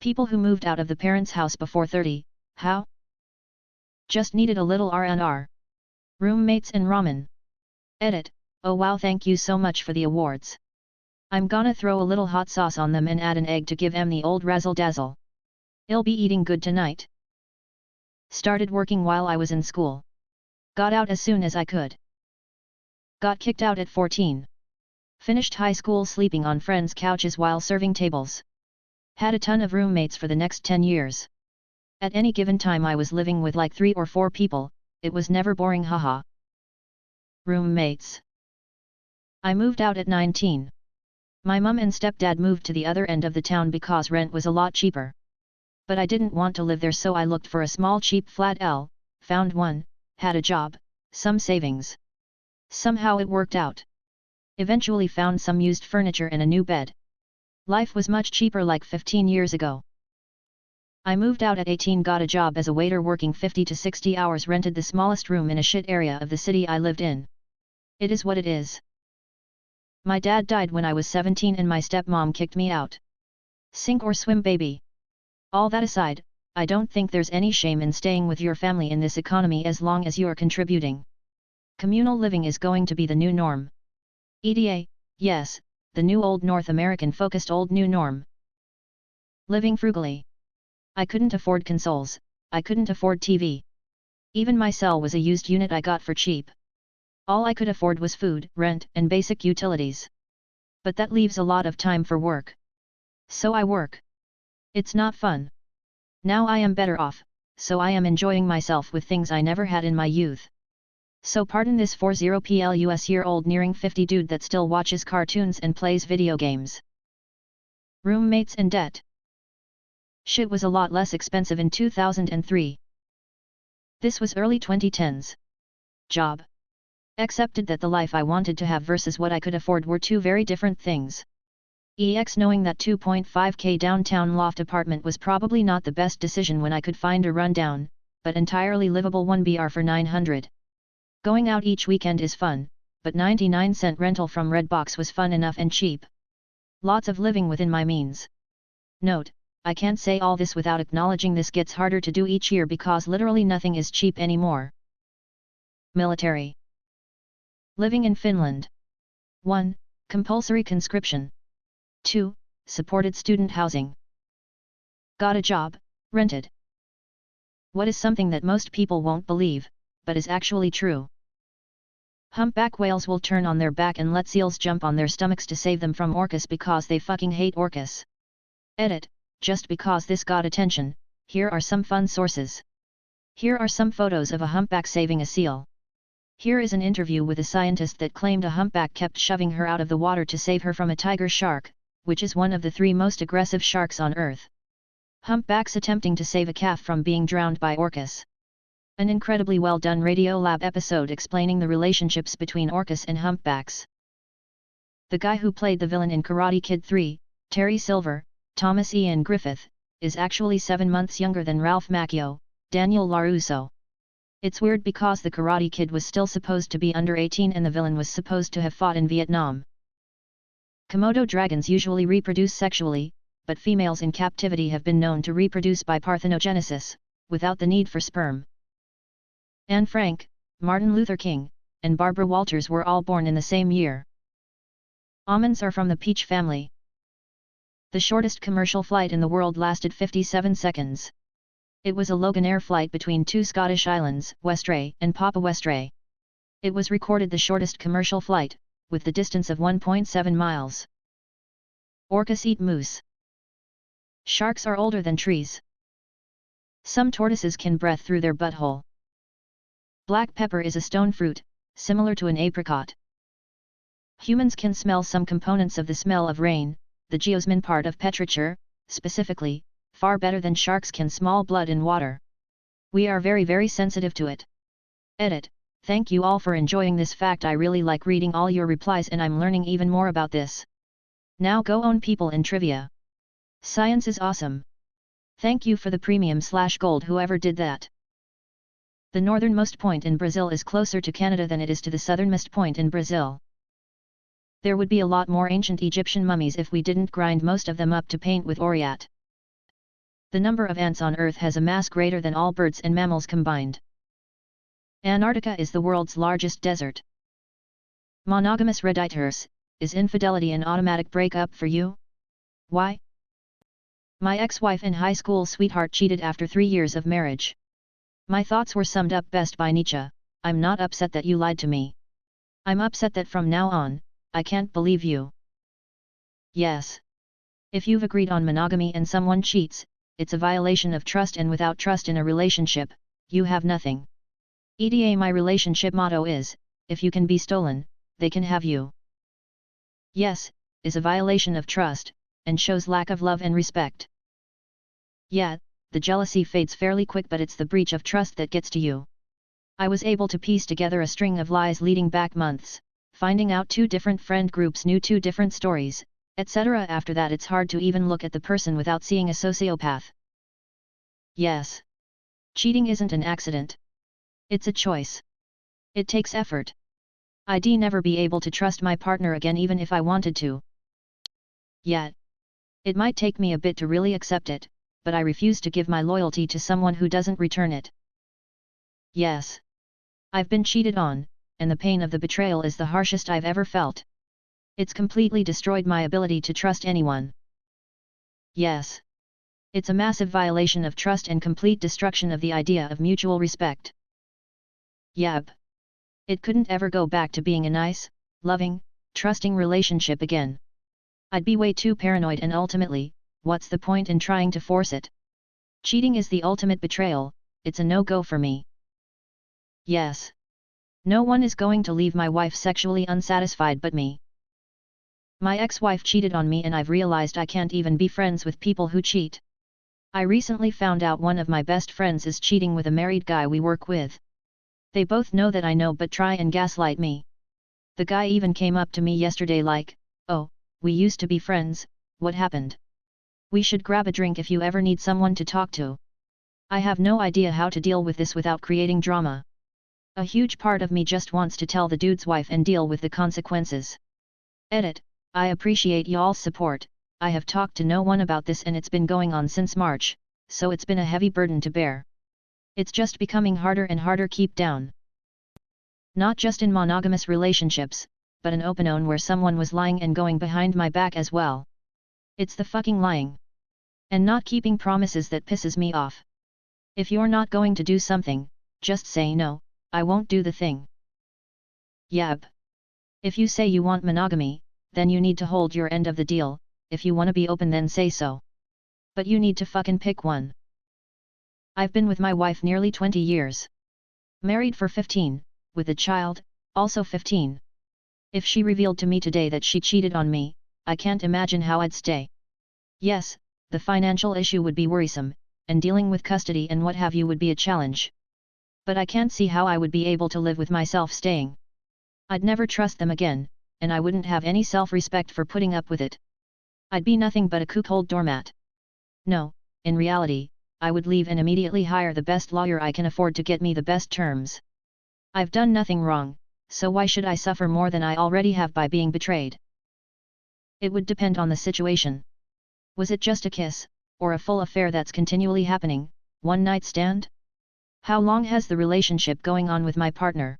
People who moved out of the parents' house before 30, how? Just needed a little R&R. Roommates and ramen. Edit, oh wow, thank you so much for the awards. I'm gonna throw a little hot sauce on them and add an egg to give 'em the old razzle dazzle. I'll be eating good tonight. Started working while I was in school. Got out as soon as I could. Got kicked out at 14. Finished high school sleeping on friends' couches while serving tables. Had a ton of roommates for the next 10 years. At any given time I was living with like 3 or 4 people, it was never boring, haha. Roommates. I moved out at 19. My mum and stepdad moved to the other end of the town because rent was a lot cheaper. But I didn't want to live there, so I looked for a small cheap flat. Found one, had a job, some savings. Somehow it worked out. Eventually found some used furniture and a new bed. Life was much cheaper like 15 years ago. I moved out at 18, got a job as a waiter working 50 to 60 hours, rented the smallest room in a shit area of the city I lived in. It is what it is. My dad died when I was 17 and my stepmom kicked me out. Sink or swim, baby. All that aside, I don't think there's any shame in staying with your family in this economy as long as you're contributing. Communal living is going to be the new norm. EDA, yes, the new old North American focused old new norm. Living frugally. I couldn't afford consoles, I couldn't afford TV. Even my cell was a used unit I got for cheap. All I could afford was food, rent, and basic utilities. But that leaves a lot of time for work. So I work. It's not fun. Now I am better off, so I am enjoying myself with things I never had in my youth. So pardon this 40+ year old nearing 50 dude that still watches cartoons and plays video games. Roommates and debt. Shit was a lot less expensive in 2003. This was early 2010s. Job. Accepted that the life I wanted to have versus what I could afford were two very different things. Knowing that 2.5k downtown loft apartment was probably not the best decision when I could find a rundown, but entirely livable 1BR for $900. Going out each weekend is fun, but 99-cent rental from Redbox was fun enough and cheap. Lots of living within my means. Note, I can't say all this without acknowledging this gets harder to do each year because literally nothing is cheap anymore. Military. Living in Finland. 1. Compulsory conscription. 2. Supported student housing. Got a job, rented. What is something that most people won't believe, but is actually true? Humpback whales will turn on their back and let seals jump on their stomachs to save them from orcas because they fucking hate orcas. Edit, just because this got attention, here are some fun sources. Here are some photos of a humpback saving a seal. Here is an interview with a scientist that claimed a humpback kept shoving her out of the water to save her from a tiger shark, which is one of the 3 most aggressive sharks on Earth. Humpbacks attempting to save a calf from being drowned by orcas. An incredibly well done Radiolab episode explaining the relationships between orcas and humpbacks. The guy who played the villain in Karate Kid 3, Terry Silver, Thomas Ian Griffith, is actually 7 months younger than Ralph Macchio, Daniel LaRusso. It's weird because the Karate Kid was still supposed to be under 18 and the villain was supposed to have fought in Vietnam. Komodo dragons usually reproduce sexually, but females in captivity have been known to reproduce by parthenogenesis, without the need for sperm. Anne Frank, Martin Luther King, and Barbara Walters were all born in the same year. Almonds are from the peach family. The shortest commercial flight in the world lasted 57 seconds. It was a Loganair flight between 2 Scottish islands, Westray and Papa Westray. It was recorded the shortest commercial flight, with the distance of 1.7 miles. Orcas eat moose. Sharks are older than trees. Some tortoises can breathe through their butthole. Black pepper is a stone fruit, similar to an apricot. Humans can smell some components of the smell of rain, the geosmin part of petrichor, specifically, far better than sharks can smell blood in water. We are very sensitive to it. Edit, thank you all for enjoying this fact. I really like reading all your replies and I'm learning even more about this. Now go own people in trivia. Science is awesome. Thank you for the premium/gold whoever did that. The northernmost point in Brazil is closer to Canada than it is to the southernmost point in Brazil. There would be a lot more ancient Egyptian mummies if we didn't grind most of them up to paint with Oriat. The number of ants on Earth has a mass greater than all birds and mammals combined. Antarctica is the world's largest desert. Monogamous Redditors, is infidelity an automatic breakup for you? Why? My ex-wife and high school sweetheart cheated after 3 years of marriage. My thoughts were summed up best by Nietzsche: I'm not upset that you lied to me. I'm upset that from now on, I can't believe you. Yes. If you've agreed on monogamy and someone cheats, it's a violation of trust, and without trust in a relationship, you have nothing. EDA my relationship motto is, if you can be stolen, they can have you. Yes, is a violation of trust, and shows lack of love and respect. Yeah, the jealousy fades fairly quick, but it's the breach of trust that gets to you. I was able to piece together a string of lies leading back months, finding out 2 different friend groups knew 2 different stories, etc. After that it's hard to even look at the person without seeing a sociopath. Yes. Cheating isn't an accident. It's a choice. It takes effort. I'd never be able to trust my partner again even if I wanted to. Yet. It might take me a bit to really accept it, but I refuse to give my loyalty to someone who doesn't return it. Yes. I've been cheated on, and the pain of the betrayal is the harshest I've ever felt. It's completely destroyed my ability to trust anyone. Yes. It's a massive violation of trust and complete destruction of the idea of mutual respect. Yep. It couldn't ever go back to being a nice, loving, trusting relationship again. I'd be way too paranoid, and ultimately, what's the point in trying to force it? Cheating is the ultimate betrayal, it's a no-go for me. Yes. No one is going to leave my wife sexually unsatisfied but me. My ex-wife cheated on me, and I've realized I can't even be friends with people who cheat. I recently found out one of my best friends is cheating with a married guy we work with. They both know that I know but try and gaslight me. The guy even came up to me yesterday like, "Oh, we used to be friends, what happened? We should grab a drink if you ever need someone to talk to." I have no idea how to deal with this without creating drama. A huge part of me just wants to tell the dude's wife and deal with the consequences. Edit: I appreciate y'all's support. I have talked to no one about this and it's been going on since March, so it's been a heavy burden to bear. It's just becoming harder and harder keep down. Not just in monogamous relationships, but an open one where someone was lying and going behind my back as well. It's the fucking lying. And not keeping promises that pisses me off. If you're not going to do something, just say no, I won't do the thing. Yep. If you say you want monogamy, then you need to hold your end of the deal. If you want to be open, then say so. But you need to fucking pick one. I've been with my wife nearly 20 years. Married for 15, with a child, also 15. If she revealed to me today that she cheated on me, I can't imagine how I'd stay. Yes, the financial issue would be worrisome, and dealing with custody and what have you would be a challenge. But I can't see how I would be able to live with myself staying. I'd never trust them again, and I wouldn't have any self-respect for putting up with it. I'd be nothing but a cuckold doormat. No, in reality, I would leave and immediately hire the best lawyer I can afford to get me the best terms. I've done nothing wrong, so why should I suffer more than I already have by being betrayed? It would depend on the situation. Was it just a kiss, or a full affair that's continually happening, one night stand? How long has the relationship going on with my partner?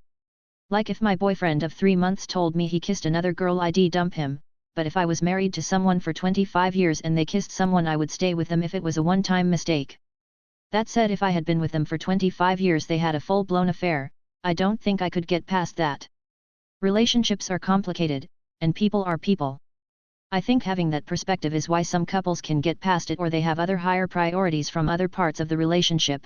Like if my boyfriend of 3 months told me he kissed another girl, I'd dump him. But if I was married to someone for 25 years and they kissed someone, I would stay with them if it was a one-time mistake. That said, if I had been with them for 25 years they had a full-blown affair, I don't think I could get past that. Relationships are complicated, and people are people. I think having that perspective is why some couples can get past it, or they have other higher priorities from other parts of the relationship.